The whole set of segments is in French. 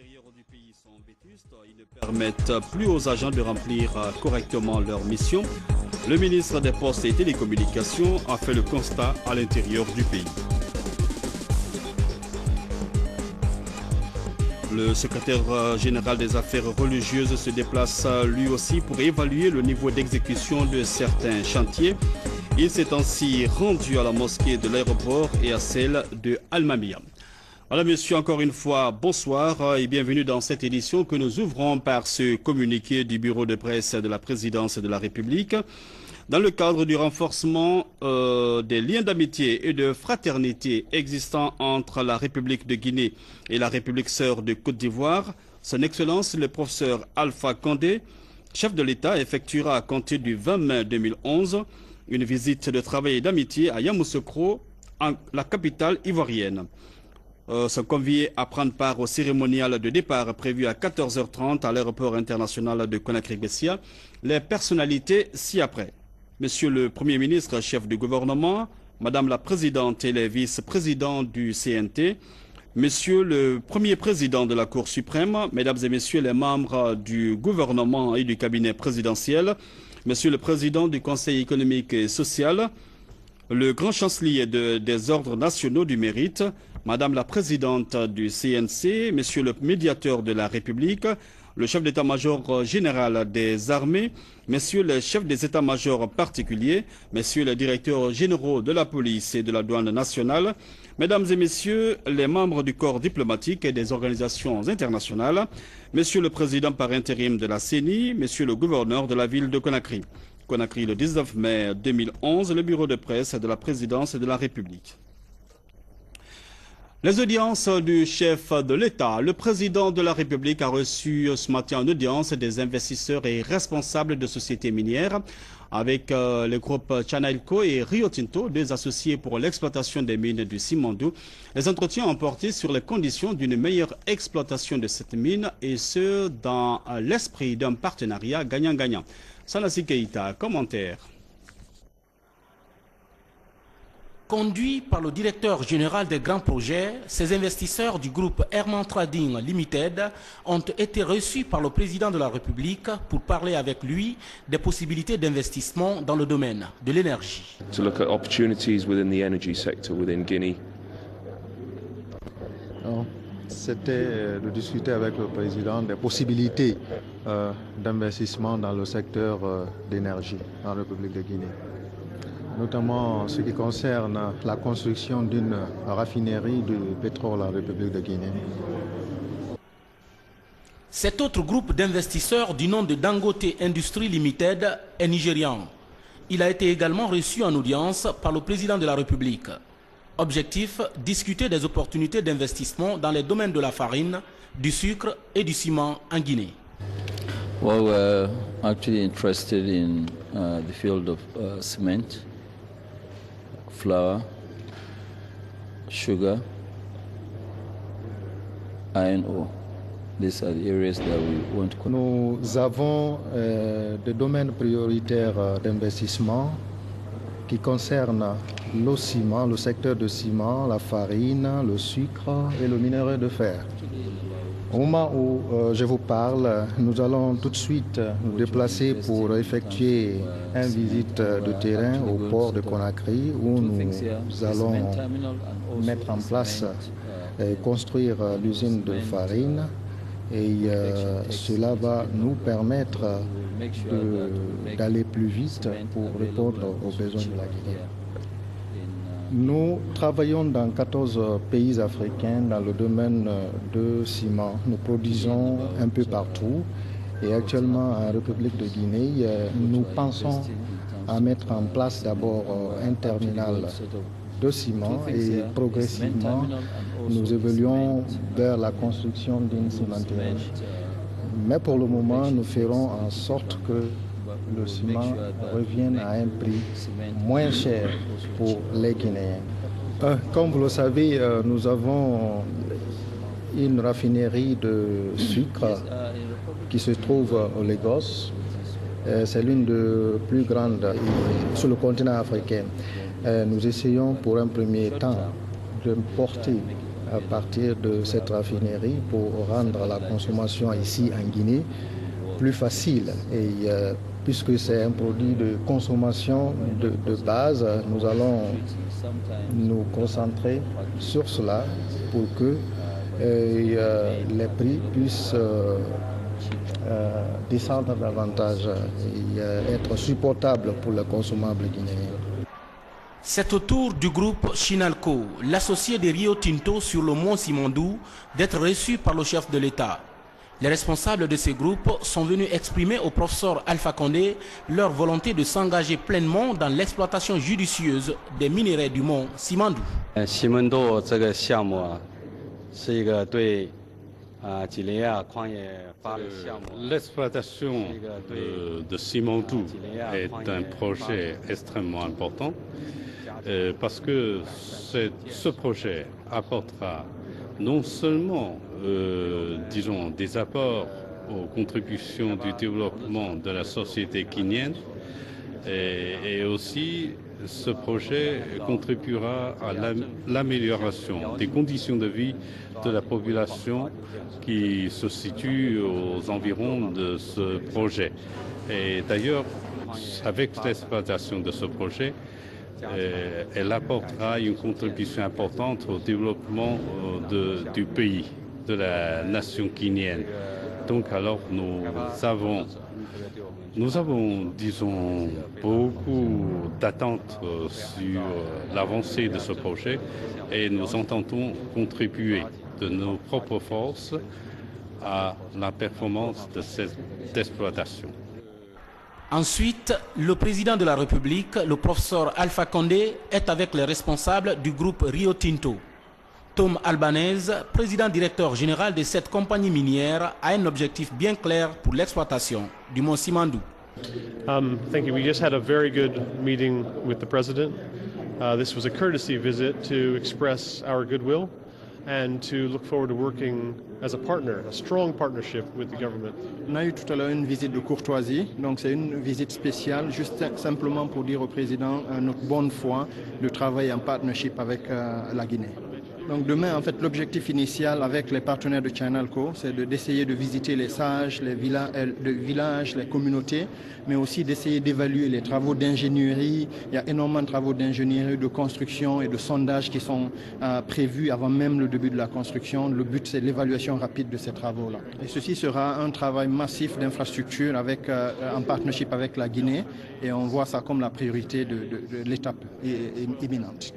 intérieurs du pays sont vétustes, ils ne permettent plus aux agents de remplir correctement leur mission. Le ministre des Postes et Télécommunications a fait le constat à l'intérieur du pays. Le secrétaire général des affaires religieuses se déplace lui aussi pour évaluer le niveau d'exécution de certains chantiers. Il s'est ainsi rendu à la mosquée de l'aéroport et à celle de Al-Mamia. Voilà, monsieur, encore une fois, bonsoir et bienvenue dans cette édition que nous ouvrons par ce communiqué du bureau de presse de la présidence de la République. Dans le cadre du renforcement des liens d'amitié et de fraternité existants entre la République de Guinée et la République sœur de Côte d'Ivoire, son Excellence le professeur Alpha Condé, chef de l'État, effectuera à compter du 20 mai 2011 une visite de travail et d'amitié à Yamoussoukro, la capitale ivoirienne. Sont conviés à prendre part au cérémonial de départ prévu à 14h30 à l'aéroport international de Conakry-Bessia. Les personnalités ci-après. Monsieur le Premier ministre, chef du gouvernement, Madame la Présidente et les vice-présidents du CNT, Monsieur le Premier Président de la Cour suprême, Mesdames et Messieurs les membres du gouvernement et du cabinet présidentiel, Monsieur le Président du Conseil économique et social, le grand chancelier des ordres nationaux du mérite, Madame la Présidente du CNC, Monsieur le médiateur de la République, le chef d'état-major général des armées, Messieurs les chefs des états-majors particuliers, Messieurs les directeurs généraux de la police et de la douane nationale, Mesdames et Messieurs les membres du corps diplomatique et des organisations internationales, Monsieur le Président par intérim de la CENI, Monsieur le gouverneur de la ville de Conakry. Conakry, le 19 mai 2011, le bureau de presse de la présidence de la République. Les audiences du chef de l'État. Le président de la République a reçu ce matin en audience des investisseurs et responsables de sociétés minières avec les groupes Chanailco et Rio Tinto, deux associés pour l'exploitation des mines du Simandou. Les entretiens ont porté sur les conditions d'une meilleure exploitation de cette mine et ce, dans l'esprit d'un partenariat gagnant-gagnant. Sanassi Keïta, commentaire. Conduits par le directeur général des grands projets, ces investisseurs du groupe Herman Trading Limited ont été reçus par le président de la République pour parler avec lui des possibilités d'investissement dans le domaine de l'énergie. To look at opportunities within the energy sector within Guinea. C'était de discuter avec le président des possibilités d'investissement dans le secteur d'énergie en République de Guinée, notamment ce qui concerne la construction d'une raffinerie de pétrole en République de Guinée. Cet autre groupe d'investisseurs du nom de Dangote Industries Limited est nigérian. Il a été également reçu en audience par le président de la République. Objectif, discuter des opportunités d'investissement dans les domaines de la farine, du sucre et du ciment en Guinée. Well, we're actually interested in the field of cement, flour, sugar, iron ore. These are the areas that we want to. Nous avons des domaines prioritaires d'investissement qui concernent le ciment, le secteur de ciment, la farine, le sucre et le minerai de fer. Au moment où je vous parle, nous allons tout de suite nous déplacer pour effectuer une visite de terrain au port de Conakry où nous allons mettre en place et construire l'usine de farine et cela va nous permettre d'aller plus vite pour répondre aux besoins de la Guinée. Nous travaillons dans 14 pays africains dans le domaine de ciment. Nous produisons un peu partout et actuellement en République de Guinée, nous pensons à mettre en place d'abord un terminal de ciment et progressivement nous évoluons vers la construction d'une cimenterie. Mais pour le moment, nous ferons en sorte que le ciment revienne à un prix moins cher pour les Guinéens. Comme vous le savez, nous avons une raffinerie de sucre qui se trouve au Lagos. C'est l'une des plus grandes sur le continent africain. Nous essayons pour un premier temps d'importer à partir de cette raffinerie pour rendre la consommation ici en Guinée plus facile. Et puisque c'est un produit de consommation de base, nous allons nous concentrer sur cela pour que les prix puissent descendre davantage et être supportables pour le consommable guinéen. C'est au tour du groupe Chinalco, l'associé de Rio Tinto sur le mont Simandou, d'être reçu par le chef de l'État. Les responsables de ces groupes sont venus exprimer au professeur Alpha Condé leur volonté de s'engager pleinement dans l'exploitation judicieuse des minerais du mont Simandou. L'exploitation de Simandou est un projet extrêmement important parce que ce projet apportera non seulement disons, des apports aux contributions du développement de la société guinéenne et aussi ce projet contribuera à l'amélioration des conditions de vie de la population qui se situe aux environs de ce projet. Et d'ailleurs, avec l'exploitation de ce projet, elle apportera une contribution importante au développement du pays, de la nation guinéenne. Donc alors nous avons, disons, beaucoup d'attentes sur l'avancée de ce projet et nous entendons contribuer de nos propres forces à la performance de cette exploitation. Ensuite, le président de la République, le professeur Alpha Condé, est avec les responsables du groupe Rio Tinto. Tom Albanese, président directeur général de cette compagnie minière, a un objectif bien clair pour l'exploitation du mont Simandou. Thank you. We just had a very good meeting with the president. This was a courtesy visit to express our goodwill and to look forward to working as a partner, a strong partnership with the government. On a eu tout à l'heure une visite de courtoisie, donc c'est une visite spéciale, juste simplement pour dire au président notre bonne foi de travailler en partnership avec la Guinée. Donc demain, en fait, l'objectif initial avec les partenaires de Chinalco, c'est d'essayer de visiter les sages, les villages, les communautés, mais aussi d'essayer d'évaluer les travaux d'ingénierie. Il y a énormément de travaux d'ingénierie, de construction et de sondage qui sont prévus avant même le début de la construction. Le but, c'est l'évaluation rapide de ces travaux-là. Et ceci sera un travail massif d'infrastructure en partnership avec la Guinée, et on voit ça comme la priorité de l'étape imminente.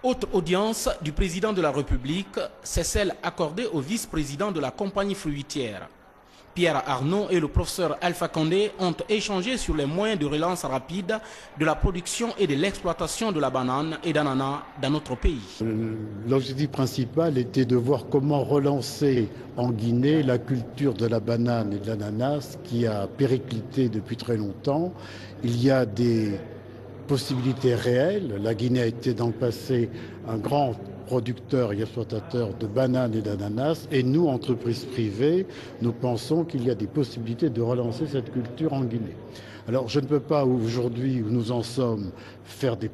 Autre audience du président de la République, c'est celle accordée au vice-président de la compagnie fruitière. Pierre Arnaud et le professeur Alpha Condé ont échangé sur les moyens de relance rapide de la production et de l'exploitation de la banane et d'ananas dans notre pays. L'objectif principal était de voir comment relancer en Guinée la culture de la banane et de l'ananas qui a périclité depuis très longtemps. Il y a des possibilités réelles. La Guinée a été dans le passé un grand producteur et exploitateur de bananes et d'ananas, et nous, entreprises privées, nous pensons qu'il y a des possibilités de relancer cette culture en Guinée. Alors je ne peux pas aujourd'hui, où nous en sommes, faire des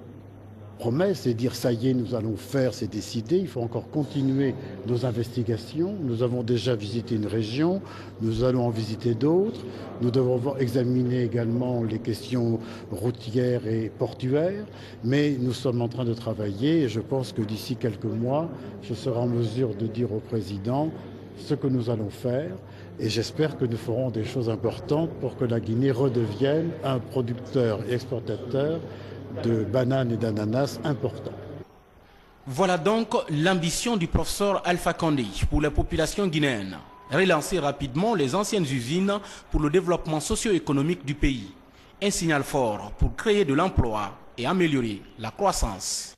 promesses et dire ça y est, nous allons faire, c'est décidé. Il faut encore continuer nos investigations. Nous avons déjà visité une région, nous allons en visiter d'autres. Nous devons examiner également les questions routières et portuaires, mais nous sommes en train de travailler et je pense que d'ici quelques mois, je serai en mesure de dire au président ce que nous allons faire et j'espère que nous ferons des choses importantes pour que la Guinée redevienne un producteur et exportateur de bananes et d'ananas importants. Voilà donc l'ambition du professeur Alpha Condé pour les populations guinéennes. Relancer rapidement les anciennes usines pour le développement socio-économique du pays. Un signal fort pour créer de l'emploi et améliorer la croissance.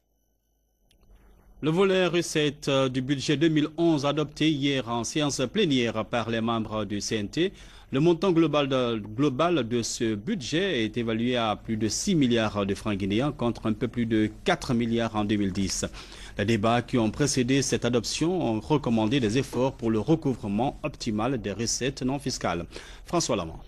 Le volet recette du budget 2011 adopté hier en séance plénière par les membres du CNT. Le montant global de ce budget est évalué à plus de 6 milliards de francs guinéens contre un peu plus de 4 milliards en 2010. Les débats qui ont précédé cette adoption ont recommandé des efforts pour le recouvrement optimal des recettes non fiscales. François Lamont.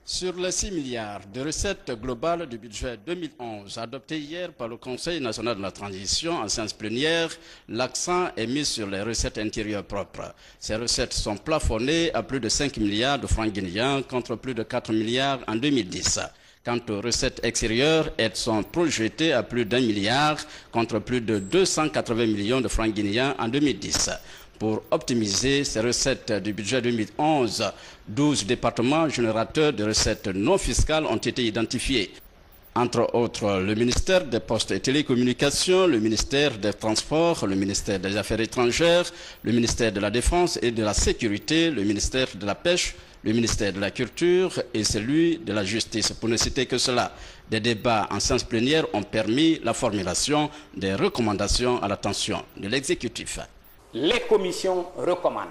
Sur les 6 milliards de recettes globales du budget 2011 adopté hier par le Conseil national de la transition en séance plénière, l'accent est mis sur les recettes intérieures propres. Ces recettes sont plafonnées à plus de 5 milliards de francs guinéens contre plus de 4 milliards en 2010. Quant aux recettes extérieures, elles sont projetées à plus d'1 milliard contre plus de 280 millions de francs guinéens en 2010. Pour optimiser ces recettes du budget 2011, 12 départements générateurs de recettes non fiscales ont été identifiés. Entre autres, le ministère des Postes et Télécommunications, le ministère des Transports, le ministère des Affaires étrangères, le ministère de la Défense et de la Sécurité, le ministère de la Pêche, le ministère de la Culture et celui de la Justice, pour ne citer que cela. Des débats en séance plénière ont permis la formulation des recommandations à l'attention de l'exécutif. Les commissions recommandent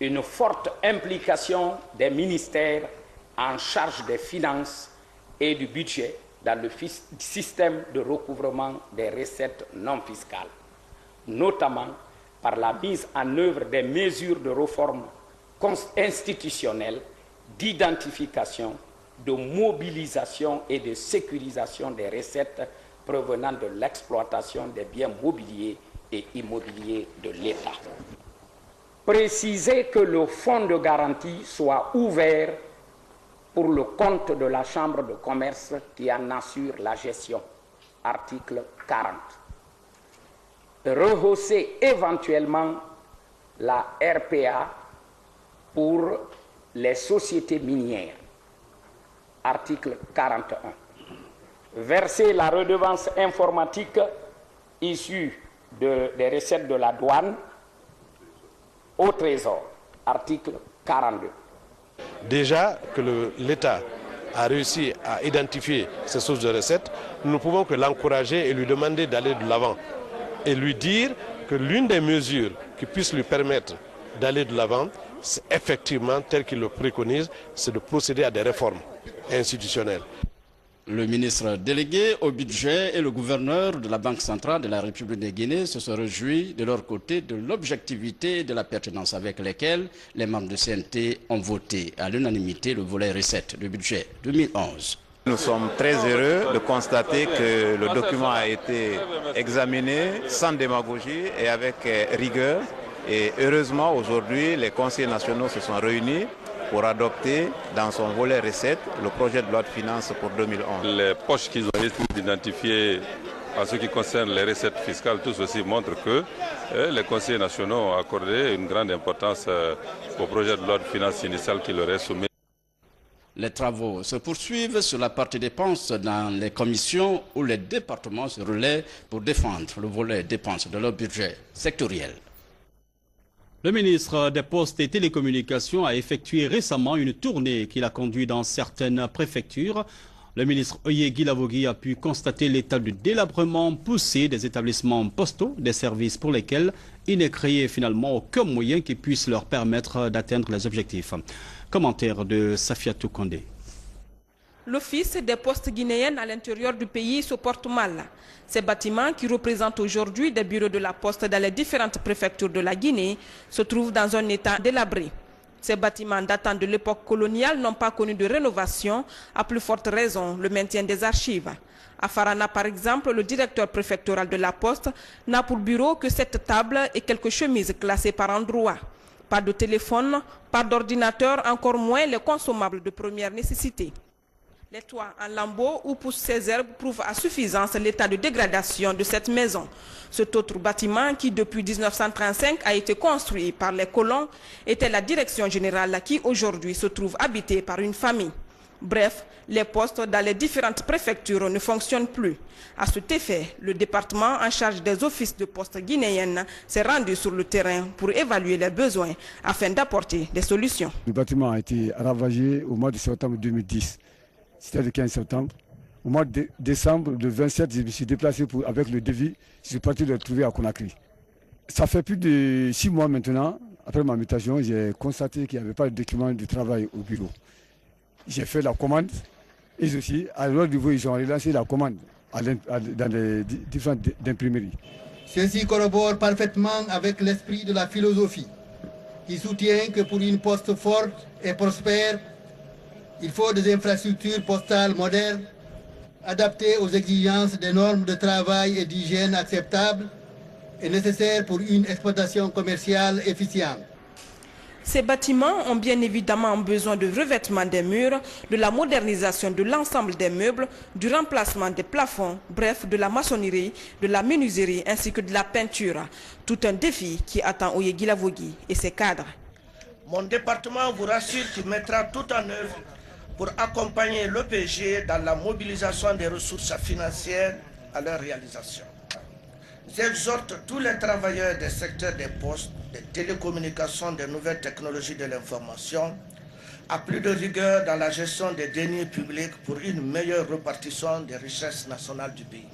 une forte implication des ministères en charge des finances et du budget dans le système de recouvrement des recettes non fiscales, notamment par la mise en œuvre des mesures de réforme institutionnelle, d'identification, de mobilisation et de sécurisation des recettes provenant de l'exploitation des biens mobiliers et immobilier de l'État. Préciser que le fonds de garantie soit ouvert pour le compte de la Chambre de commerce qui en assure la gestion. Article 40. Rehausser éventuellement la RPA pour les sociétés minières. Article 41. Verser la redevance informatique issue des recettes de la douane au Trésor, article 42. Déjà que l'État a réussi à identifier ces sources de recettes, nous ne pouvons que l'encourager et lui demander d'aller de l'avant et lui dire que l'une des mesures qui puisse lui permettre d'aller de l'avant, c'est effectivement, tel qu'il le préconise, c'est de procéder à des réformes institutionnelles. Le ministre délégué au budget et le gouverneur de la Banque centrale de la République de Guinée se sont réjouis de leur côté de l'objectivité et de la pertinence avec lesquelles les membres du CNT ont voté à l'unanimité le volet recettes du budget 2011. Nous sommes très heureux de constater que le document a été examiné sans démagogie et avec rigueur. Et heureusement, aujourd'hui, les conseillers nationaux se sont réunis pour adopter dans son volet recettes le projet de loi de finances pour 2011. Les poches qu'ils ont identifiées en ce qui concerne les recettes fiscales, tout ceci montre que les conseillers nationaux ont accordé une grande importance au projet de loi de finances initial qui leur est soumis. Les travaux se poursuivent sur la partie dépenses dans les commissions où les départements se relaient pour défendre le volet dépenses de leur budget sectoriel. Le ministre des Postes et Télécommunications a effectué récemment une tournée qu'il a conduite dans certaines préfectures. Le ministre Oyegui Lavogui a pu constater l'état de délabrement poussé des établissements postaux, des services pour lesquels il n'est créé finalement aucun moyen qui puisse leur permettre d'atteindre les objectifs. Commentaire de Safiatou Kondé. L'Office des postes guinéennes à l'intérieur du pays se porte mal. Ces bâtiments, qui représentent aujourd'hui des bureaux de la poste dans les différentes préfectures de la Guinée, se trouvent dans un état délabré. Ces bâtiments datant de l'époque coloniale n'ont pas connu de rénovation, à plus forte raison le maintien des archives. À Farana, par exemple, le directeur préfectoral de la poste n'a pour bureau que cette table et quelques chemises classées par endroit. Pas de téléphone, pas d'ordinateur, encore moins les consommables de première nécessité. Les toits en lambeaux où poussent ces herbes prouvent à suffisance l'état de dégradation de cette maison. Cet autre bâtiment qui, depuis 1935, a été construit par les colons, était la direction générale qui, aujourd'hui, se trouve habitée par une famille. Bref, les postes dans les différentes préfectures ne fonctionnent plus. À cet effet, le département en charge des offices de poste guinéennes s'est rendu sur le terrain pour évaluer les besoins afin d'apporter des solutions. Le bâtiment a été ravagé au mois de septembre 2010. C'était le 15 septembre. Au mois de décembre, le 27, je me suis déplacé avec le devis. Je suis parti le trouver à Conakry. Ça fait plus de 6 mois maintenant. Après ma mutation, j'ai constaté qu'il n'y avait pas de document de travail au bureau. J'ai fait la commande. Et aussi, à leur niveau, ils ont relancé la commande dans les différentes imprimeries. Ceci corrobore parfaitement avec l'esprit de la philosophie qui soutient que pour une poste forte et prospère, Il faut des infrastructures postales modernes, adaptées aux exigences des normes de travail et d'hygiène acceptables et nécessaires pour une exploitation commerciale efficiente. Ces bâtiments ont bien évidemment besoin de revêtement des murs, de la modernisation de l'ensemble des meubles, du remplacement des plafonds, bref, de la maçonnerie, de la menuiserie ainsi que de la peinture. Tout un défi qui attend Oye Guilavogui et ses cadres. Mon département vous rassure qu'il mettra tout en œuvre pour accompagner l'OPG dans la mobilisation des ressources financières à leur réalisation. J'exhorte tous les travailleurs des secteurs des postes, des télécommunications, des nouvelles technologies de l'information à plus de rigueur dans la gestion des deniers publics pour une meilleure répartition des richesses nationales du pays.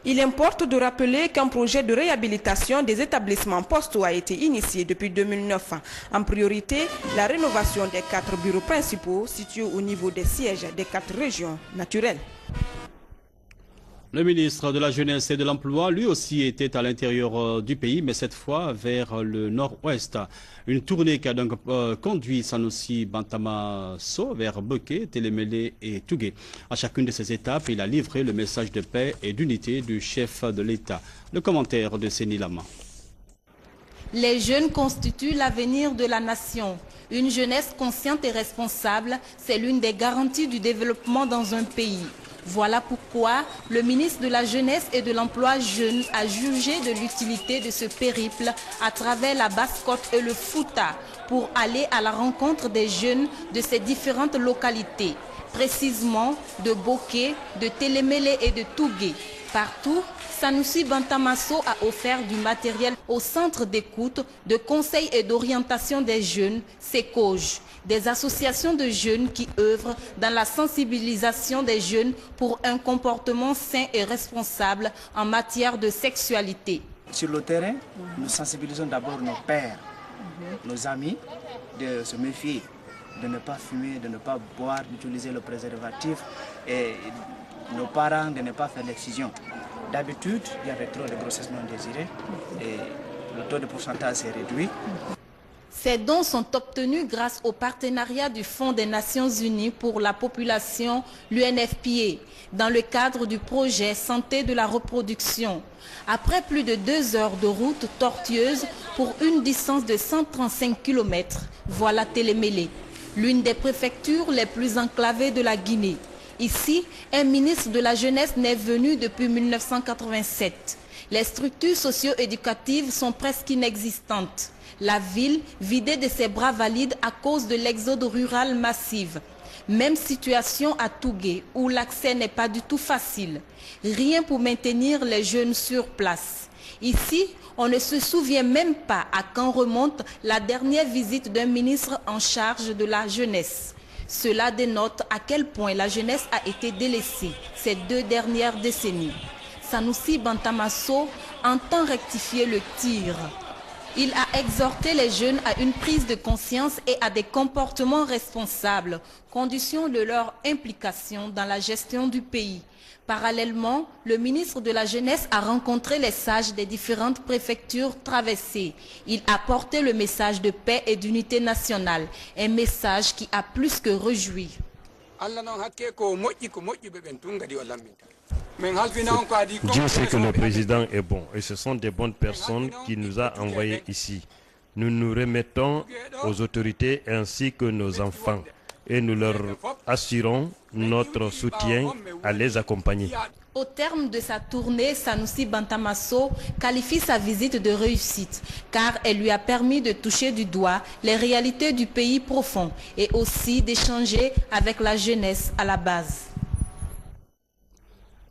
Il importe de rappeler qu'un projet de réhabilitation des établissements postaux a été initié depuis 2009. En priorité, la rénovation des 4 bureaux principaux situés au niveau des sièges des 4 régions naturelles. Le ministre de la Jeunesse et de l'Emploi, lui aussi, était à l'intérieur du pays, mais cette fois vers le nord-ouest. Une tournée qui a donc conduit Sanusi Bantama So vers Boké, Télémélé et Tougué. À chacune de ces étapes, il a livré le message de paix et d'unité du chef de l'État. Le commentaire de Séni Lama. Les jeunes constituent l'avenir de la nation. Une jeunesse consciente et responsable, c'est l'une des garanties du développement dans un pays. Voilà pourquoi le ministre de la Jeunesse et de l'Emploi jeune a jugé de l'utilité de ce périple à travers la Basse-Côte et le Fouta pour aller à la rencontre des jeunes de ces différentes localités, précisément de Boké, de Télémélé et de Tougué. Partout, Sanusi Bantama So a offert du matériel au centre d'écoute, de conseil et d'orientation des jeunes, SECOJ, des associations de jeunes qui œuvrent dans la sensibilisation des jeunes pour un comportement sain et responsable en matière de sexualité. Sur le terrain, nous sensibilisons d'abord nos pères, nos amis, de se méfier, de ne pas fumer, de ne pas boire, d'utiliser le préservatif et nos parents de ne pas faire l'excision. D'habitude, il y avait trop de grossesses non désirées et le taux de pourcentage s'est réduit. Ces dons sont obtenus grâce au partenariat du Fonds des Nations Unies pour la population, l'UNFPA, dans le cadre du projet Santé de la reproduction. Après plus de 2 heures de route tortueuse pour une distance de 135 km, voilà Télémélé, l'une des préfectures les plus enclavées de la Guinée. Ici, un ministre de la Jeunesse n'est venu depuis 1987. Les structures socio-éducatives sont presque inexistantes. La ville, vidée de ses bras valides à cause de l'exode rural massif. Même situation à Tougué, où l'accès n'est pas du tout facile. Rien pour maintenir les jeunes sur place. Ici, on ne se souvient même pas à quand remonte la dernière visite d'un ministre en charge de la jeunesse. Cela dénote à quel point la jeunesse a été délaissée ces 2 dernières décennies. Sanusi Bantama So entend rectifier le tir. Il a exhorté les jeunes à une prise de conscience et à des comportements responsables, condition de leur implication dans la gestion du pays. Parallèlement, le ministre de la Jeunesse a rencontré les sages des différentes préfectures traversées. Il a porté le message de paix et d'unité nationale, un message qui a plus que réjoui. Dieu sait que le président est bon et ce sont des bonnes personnes qui nous a envoyés ici. Nous nous remettons aux autorités ainsi que nos enfants et nous leur assurons notre soutien à les accompagner. Au terme de sa tournée, Sanusi Bantama So qualifie sa visite de réussite car elle lui a permis de toucher du doigt les réalités du pays profond et aussi d'échanger avec la jeunesse à la base.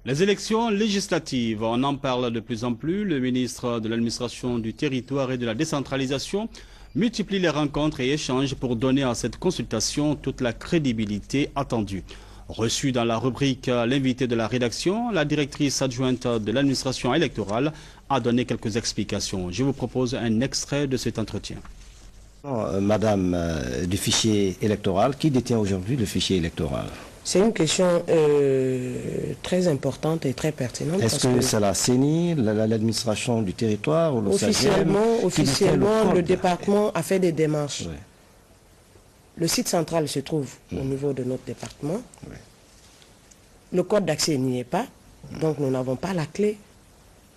Les élections législatives, on en parle de plus en plus. Le ministre de l'Administration du Territoire et de la Décentralisation multiplie les rencontres et échanges pour donner à cette consultation toute la crédibilité attendue. Reçue dans la rubrique l'invité de la rédaction, la directrice adjointe de l'administration électorale a donné quelques explications. Je vous propose un extrait de cet entretien. Madame du fichier électoral, qui détient aujourd'hui le fichier électoral? C'est une question très importante et très pertinente. Est-ce que c'est la CENI, l'administration du territoire ou le Officiellement, le département a fait des démarches. Oui. Le site central se trouve au niveau de notre département. Oui. Le code d'accès n'y est pas, donc nous n'avons pas la clé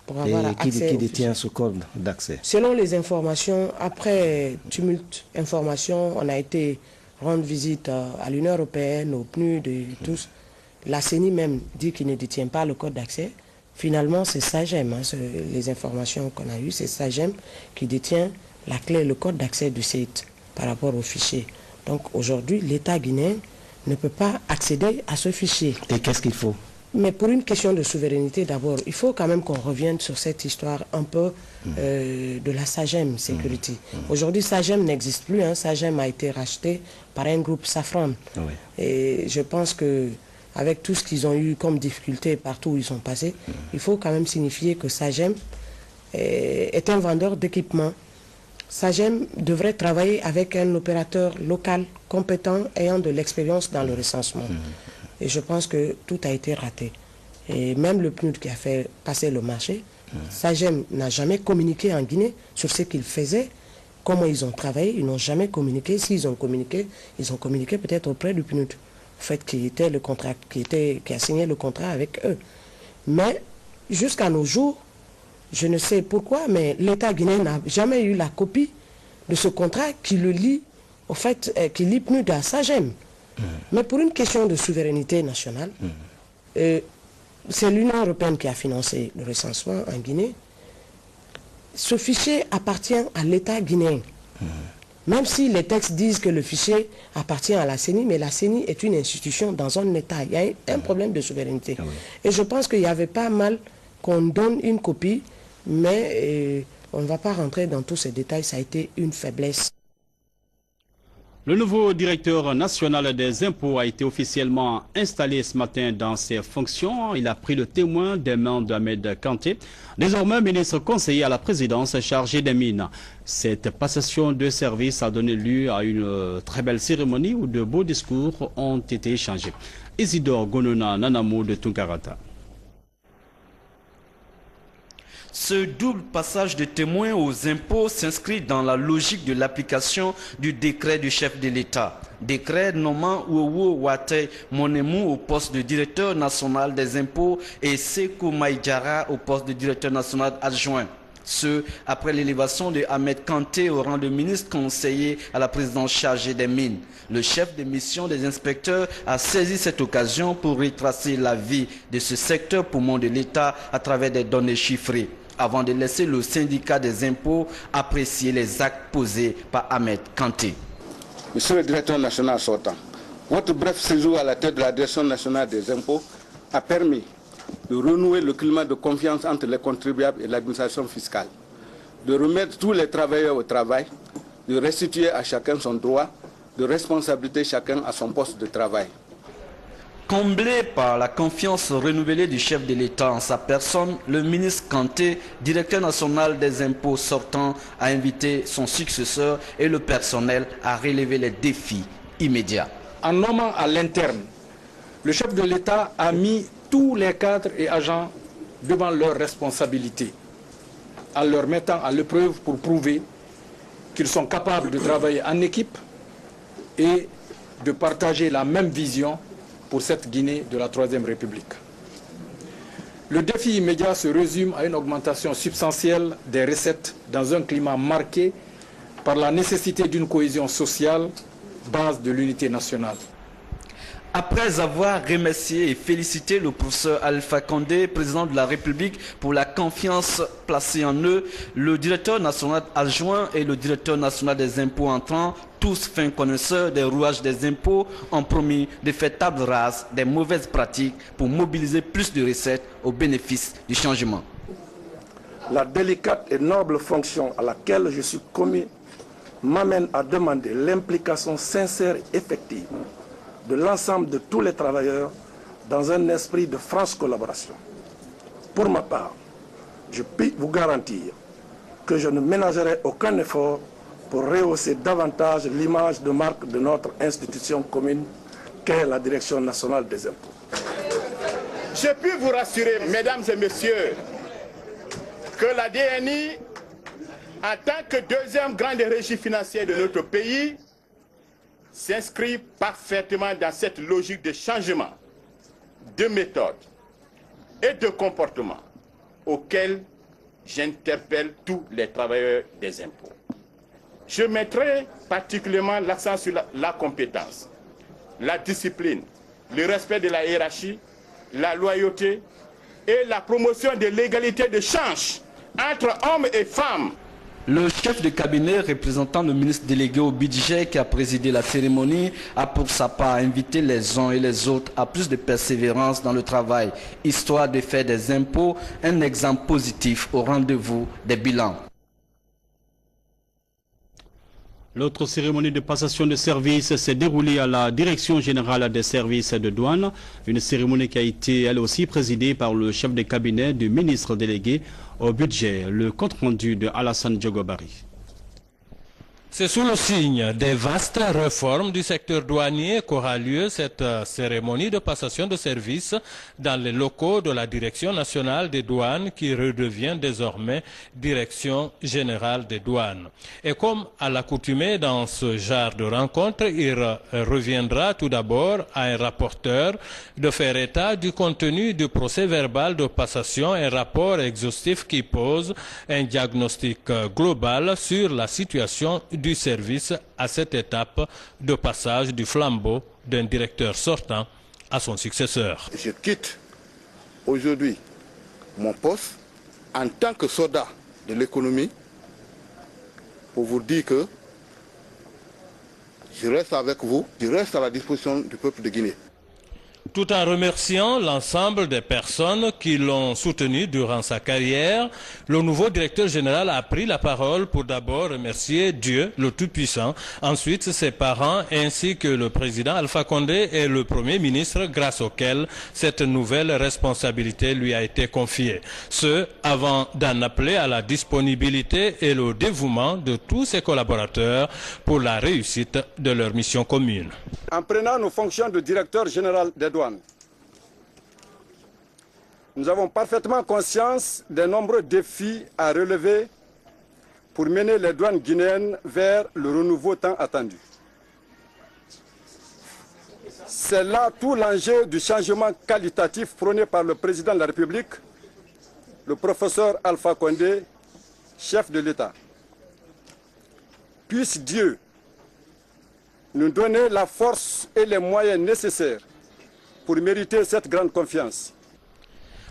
pour avoir accès. Qui détient ce code d'accès? Selon les informations, après tumulte information, on a été rendre visite à l'Union européenne, au PNUD et tous. La CENI même dit qu'il ne détient pas le code d'accès. Finalement, c'est SAGEM, hein, les informations qu'on a eues, c'est SAGEM qui détient la clé, le code d'accès du site par rapport au fichier. Donc aujourd'hui, l'État guinéen ne peut pas accéder à ce fichier. Et qu'est-ce qu'il faut? Mais pour une question de souveraineté d'abord, il faut quand même qu'on revienne sur cette histoire un peu de la SAGEM Security. Aujourd'hui, SAGEM n'existe plus, hein. SAGEM a été racheté par un groupe Safran. Oui. Et je pense que avec tout ce qu'ils ont eu comme difficulté partout où ils sont passés, il faut quand même signifier que SAGEM est un vendeur d'équipements. SAGEM devrait travailler avec un opérateur local compétent ayant de l'expérience dans le recensement. Et je pense que tout a été raté. Et même le PNUD qui a fait passer le marché, SAGEM n'a jamais communiqué en Guinée sur ce qu'ils faisaient, comment ils ont travaillé, ils n'ont jamais communiqué. S'ils ont communiqué, ils ont communiqué peut-être auprès du PNUD, au fait qui était le contrat, qui a signé le contrat avec eux. Mais jusqu'à nos jours, je ne sais pourquoi, mais l'État guinéen n'a jamais eu la copie de ce contrat qui le lie, au fait, qui lie PNUD à SAGEM. Mais pour une question de souveraineté nationale, c'est l'Union européenne qui a financé le recensement en Guinée. Ce fichier appartient à l'État guinéen. Même si les textes disent que le fichier appartient à la CENI, mais la CENI est une institution dans un État. Il y a un problème de souveraineté. Et je pense qu'il y avait pas mal qu'on donne une copie, mais on ne va pas rentrer dans tous ces détails, ça a été une faiblesse. Le nouveau directeur national des impôts a été officiellement installé ce matin dans ses fonctions. Il a pris le témoin des mains d'Ahmed Kanté, désormais ministre conseiller à la présidence chargé des mines. Cette passation de service a donné lieu à une très belle cérémonie où de beaux discours ont été échangés. Isidore Gonona Nanamo de Tunkarata. Ce double passage de témoins aux impôts s'inscrit dans la logique de l'application du décret du chef de l'État. Décret nommant Ouowo Wate Monemu au poste de directeur national des impôts et Sekou Maïdjara au poste de directeur national adjoint. Ce, après l'élévation de Ahmed Kanté au rang de ministre conseiller à la présidence chargée des mines. Le chef de mission des inspecteurs a saisi cette occasion pour retracer la vie de ce secteur poumon de l'État à travers des données chiffrées, avant de laisser le syndicat des impôts apprécier les actes posés par Ahmed Kanté. Monsieur le directeur national sortant, votre bref séjour à la tête de la direction nationale des impôts a permis de renouer le climat de confiance entre les contribuables et l'administration fiscale, de remettre tous les travailleurs au travail, de restituer à chacun son droit, de responsabiliser chacun à son poste de travail. Comblé par la confiance renouvelée du chef de l'État en sa personne, le ministre Kanté, directeur national des impôts sortant, a invité son successeur et le personnel à relever les défis immédiats. En nommant à l'interne, le chef de l'État a mis tous les cadres et agents devant leurs responsabilités, en leur mettant à l'épreuve pour prouver qu'ils sont capables de travailler en équipe et de partager la même vision pour cette Guinée de la Troisième République. Le défi immédiat se résume à une augmentation substantielle des recettes dans un climat marqué par la nécessité d'une cohésion sociale, base de l'unité nationale. Après avoir remercié et félicité le professeur Alpha Condé, président de la République, pour la confiance placée en eux, le directeur national adjoint et le directeur national des impôts entrants, tous fins connaisseurs des rouages des impôts, ont promis de faire table rase des mauvaises pratiques pour mobiliser plus de recettes au bénéfice du changement. La délicate et noble fonction à laquelle je suis commis m'amène à demander l'implication sincère et effective de l'ensemble de tous les travailleurs dans un esprit de franche collaboration. Pour ma part, je puis vous garantir que je ne ménagerai aucun effort pour rehausser davantage l'image de marque de notre institution commune qu'est la Direction nationale des impôts. Je puis vous rassurer, mesdames et messieurs, que la DNI, en tant que deuxième grande régie financière de notre pays, s'inscrit parfaitement dans cette logique de changement, de méthode et de comportement auquel j'interpelle tous les travailleurs des impôts. Je mettrai particulièrement l'accent sur la compétence, la discipline, le respect de la hiérarchie, la loyauté et la promotion de l'égalité de chance entre hommes et femmes. Le chef de cabinet représentant le ministre délégué au budget qui a présidé la cérémonie a pour sa part invité les uns et les autres à plus de persévérance dans le travail, histoire de faire des impôts un exemple positif au rendez-vous des bilans. L'autre cérémonie de passation de services s'est déroulée à la Direction générale des services de douane. Une cérémonie qui a été elle aussi présidée par le chef de cabinet du ministre délégué au budget. Le compte rendu de Alassane Djogobari. C'est sous le signe des vastes réformes du secteur douanier qu'aura lieu cette cérémonie de passation de services dans les locaux de la Direction nationale des douanes qui redevient désormais Direction générale des douanes. Et comme à l'accoutumée dans ce genre de rencontre, il reviendra tout d'abord à un rapporteur de faire état du contenu du procès verbal de passation, un rapport exhaustif qui pose un diagnostic global sur la situation du service à cette étape de passage du flambeau d'un directeur sortant à son successeur. Je quitte aujourd'hui mon poste en tant que soldat de l'économie pour vous dire que je reste avec vous, je reste à la disposition du peuple de Guinée. Tout en remerciant l'ensemble des personnes qui l'ont soutenu durant sa carrière, le nouveau directeur général a pris la parole pour d'abord remercier Dieu, le Tout-Puissant, ensuite ses parents ainsi que le président Alpha Condé et le Premier ministre grâce auquel cette nouvelle responsabilité lui a été confiée. Ce, avant d'en appeler à la disponibilité et le dévouement de tous ses collaborateurs pour la réussite de leur mission commune. En prenant nos fonctions de directeur général des douanes, nous avons parfaitement conscience des nombreux défis à relever pour mener les douanes guinéennes vers le renouveau tant attendu. C'est là tout l'enjeu du changement qualitatif prôné par le président de la République, le professeur Alpha Condé, chef de l'État. Puisse Dieu nous donner la force et les moyens nécessaires pour mériter cette grande confiance.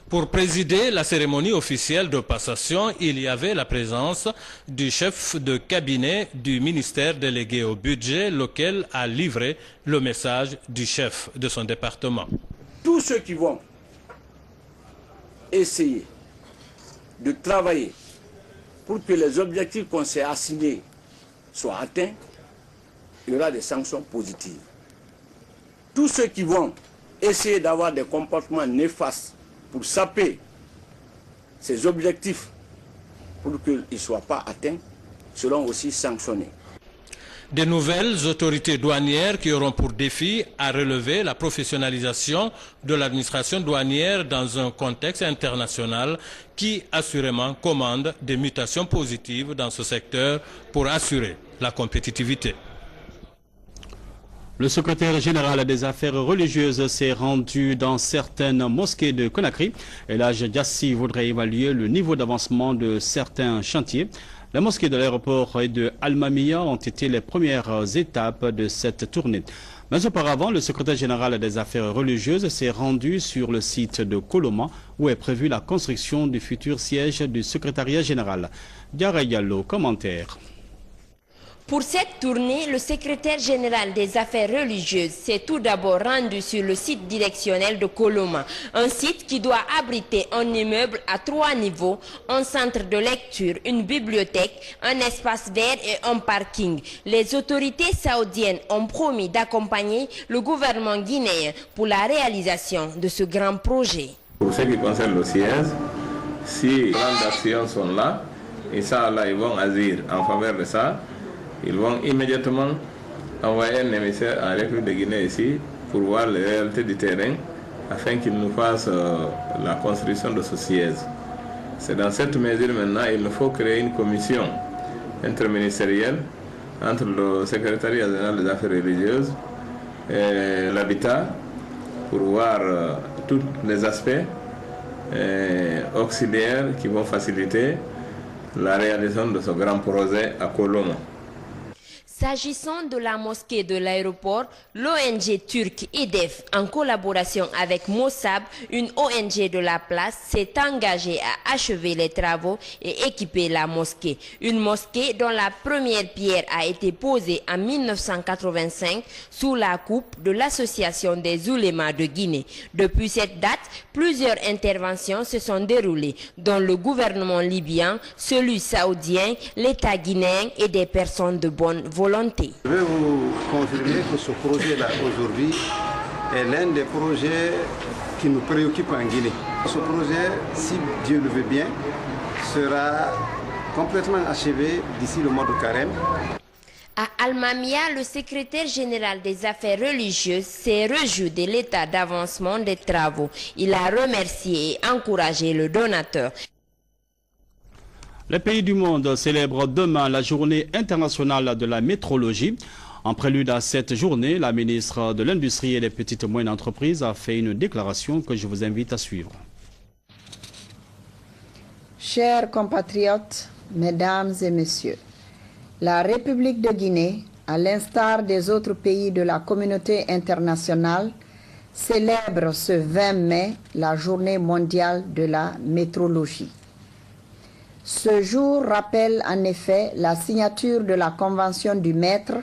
Pour présider la cérémonie officielle de passation, il y avait la présence du chef de cabinet du ministère délégué au budget, lequel a livré le message du chef de son département. Tous ceux qui vont essayer de travailler pour que les objectifs qu'on s'est assignés soient atteints, il y aura des sanctions positives. Tous ceux qui vont essayer d'avoir des comportements néfastes pour saper ces objectifs pour qu'ils ne soient pas atteints seront aussi sanctionnés. Des nouvelles autorités douanières qui auront pour défi à relever la professionnalisation de l'administration douanière dans un contexte international qui assurément commande des mutations positives dans ce secteur pour assurer la compétitivité. Le secrétaire général des affaires religieuses s'est rendu dans certaines mosquées de Conakry. Elhadj Diassi voudrait évaluer le niveau d'avancement de certains chantiers. Les mosquées de l'aéroport et de Almamia ont été les premières étapes de cette tournée. Mais auparavant, le secrétaire général des affaires religieuses s'est rendu sur le site de Koloma où est prévue la construction du futur siège du secrétariat général. Diarra Diallo, commentaire. Pour cette tournée, le secrétaire général des affaires religieuses s'est tout d'abord rendu sur le site directionnel de Koloma, un site qui doit abriter un immeuble à 3 niveaux, un centre de lecture, une bibliothèque, un espace vert et un parking. Les autorités saoudiennes ont promis d'accompagner le gouvernement guinéen pour la réalisation de ce grand projet. Pour ce qui concerne le siège, si les plans d'action sont là, Inch'Allah, ils vont agir en faveur de ça. Ils vont immédiatement envoyer un émissaire en République de Guinée ici pour voir les réalités du terrain afin qu'il nous fasse la construction de ce siège. C'est dans cette mesure maintenant qu'il nous faut créer une commission interministérielle entre le secrétariat général des affaires religieuses et l'habitat pour voir tous les aspects auxiliaires qui vont faciliter la réalisation de ce grand projet à Colombo. S'agissant de la mosquée de l'aéroport, l'ONG turque IDEF, en collaboration avec Mossab, une ONG de la place, s'est engagée à achever les travaux et équiper la mosquée. Une mosquée dont la première pierre a été posée en 1985 sous la coupe de l'Association des oulémas de Guinée. Depuis cette date, plusieurs interventions se sont déroulées, dont le gouvernement libyen, celui saoudien, l'État guinéen et des personnes de bonne volonté. Je vais vous confirmer que ce projet-là aujourd'hui est l'un des projets qui nous préoccupe en Guinée. Ce projet, si Dieu le veut bien, sera complètement achevé d'ici le mois de carême. À Almamia, le secrétaire général des affaires religieuses s'est réjoui de l'état d'avancement des travaux. Il a remercié et encouragé le donateur. Les pays du monde célèbrent demain la journée internationale de la métrologie. En prélude à cette journée, la ministre de l'Industrie et des petites et moyennes entreprises a fait une déclaration que je vous invite à suivre. Chers compatriotes, mesdames et messieurs, la République de Guinée, à l'instar des autres pays de la communauté internationale, célèbre ce 20 mai la journée mondiale de la métrologie. Ce jour rappelle en effet la signature de la Convention du Maître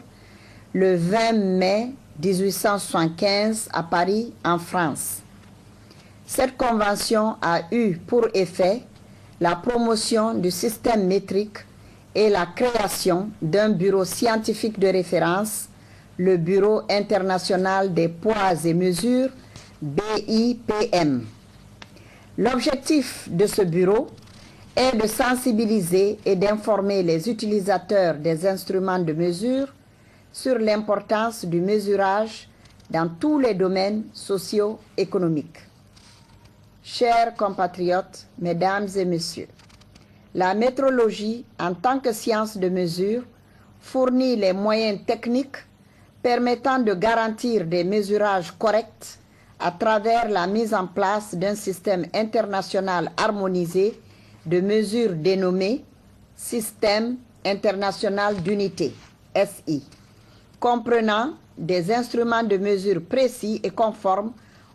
le 20 mai 1875 à Paris, en France. Cette convention a eu pour effet la promotion du système métrique et la création d'un bureau scientifique de référence, le Bureau international des poids et mesures, BIPM. L'objectif de ce bureau est de sensibiliser et d'informer les utilisateurs des instruments de mesure sur l'importance du mesurage dans tous les domaines socio-économiques. Chers compatriotes, mesdames et messieurs, la métrologie, en tant que science de mesure, fournit les moyens techniques permettant de garantir des mesurages corrects à travers la mise en place d'un système international harmonisé de mesures dénommé Système international d'unité, SI, comprenant des instruments de mesure précis et conformes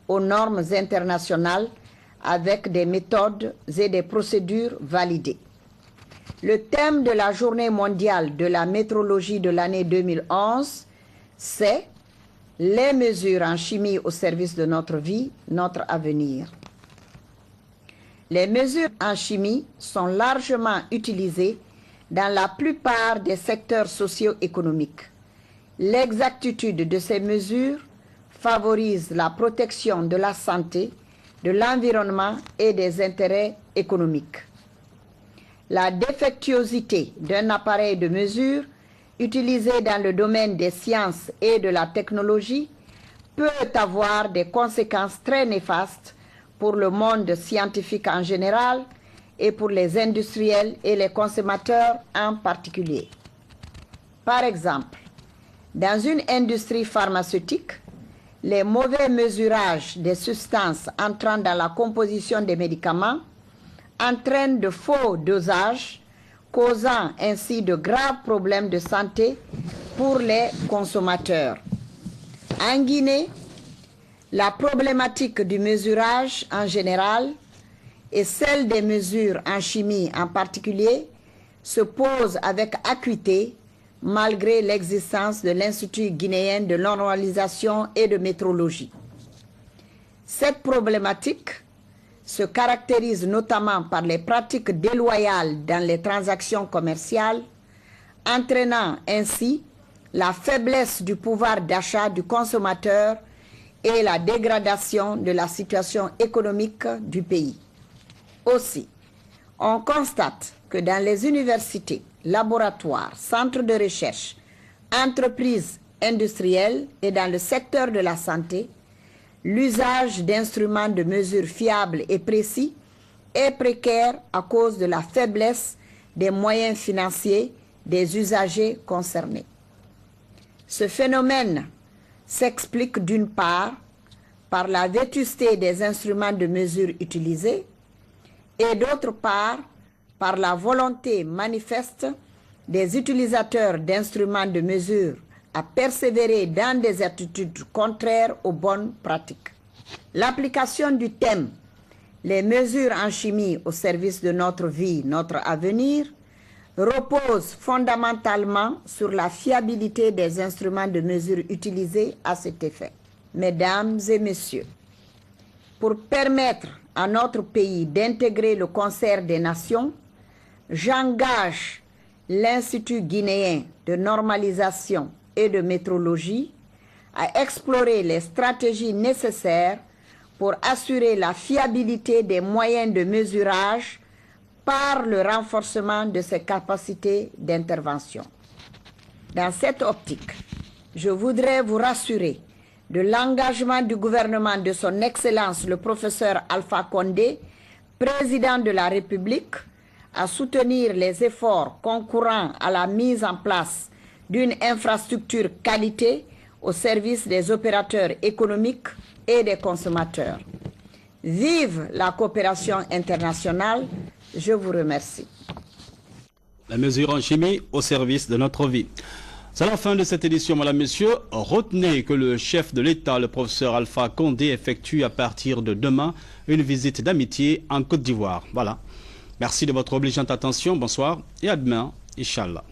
aux normes internationales avec des méthodes et des procédures validées. Le thème de la Journée mondiale de la métrologie de l'année 2011, c'est « Les mesures en chimie au service de notre vie, notre avenir ». Les mesures en chimie sont largement utilisées dans la plupart des secteurs socio-économiques. L'exactitude de ces mesures favorise la protection de la santé, de l'environnement et des intérêts économiques. La défectuosité d'un appareil de mesure utilisé dans le domaine des sciences et de la technologie peut avoir des conséquences très néfastes pour le monde scientifique en général et pour les industriels et les consommateurs en particulier. Par exemple, dans une industrie pharmaceutique, les mauvais mesurages des substances entrant dans la composition des médicaments entraînent de faux dosages, causant ainsi de graves problèmes de santé pour les consommateurs. En Guinée, la problématique du mesurage en général et celle des mesures en chimie en particulier se pose avec acuité malgré l'existence de l'Institut guinéen de normalisation et de métrologie. Cette problématique se caractérise notamment par les pratiques déloyales dans les transactions commerciales, entraînant ainsi la faiblesse du pouvoir d'achat du consommateur et la dégradation de la situation économique du pays. Aussi, on constate que dans les universités, laboratoires, centres de recherche, entreprises industrielles et dans le secteur de la santé, l'usage d'instruments de mesure fiables et précis est précaire à cause de la faiblesse des moyens financiers des usagers concernés. Ce phénomène s'explique d'une part par la vétusté des instruments de mesure utilisés et d'autre part par la volonté manifeste des utilisateurs d'instruments de mesure à persévérer dans des attitudes contraires aux bonnes pratiques. L'application du thème « Les mesures en chimie au service de notre vie, notre avenir » repose fondamentalement sur la fiabilité des instruments de mesure utilisés à cet effet. Mesdames et messieurs, pour permettre à notre pays d'intégrer le concert des nations, j'engage l'Institut guinéen de normalisation et de métrologie à explorer les stratégies nécessaires pour assurer la fiabilité des moyens de mesurage par le renforcement de ses capacités d'intervention. Dans cette optique, je voudrais vous rassurer de l'engagement du gouvernement de son Excellence le professeur Alpha Condé, président de la République, à soutenir les efforts concourant à la mise en place d'une infrastructure qualité au service des opérateurs économiques et des consommateurs. Vive la coopération internationale, je vous remercie. La mesure en chimie au service de notre vie. C'est la fin de cette édition, mesdames, messieurs. Retenez que le chef de l'État, le professeur Alpha Condé, effectue à partir de demain une visite d'amitié en Côte d'Ivoire. Voilà. Merci de votre obligeante attention. Bonsoir et à demain, Inch'Allah.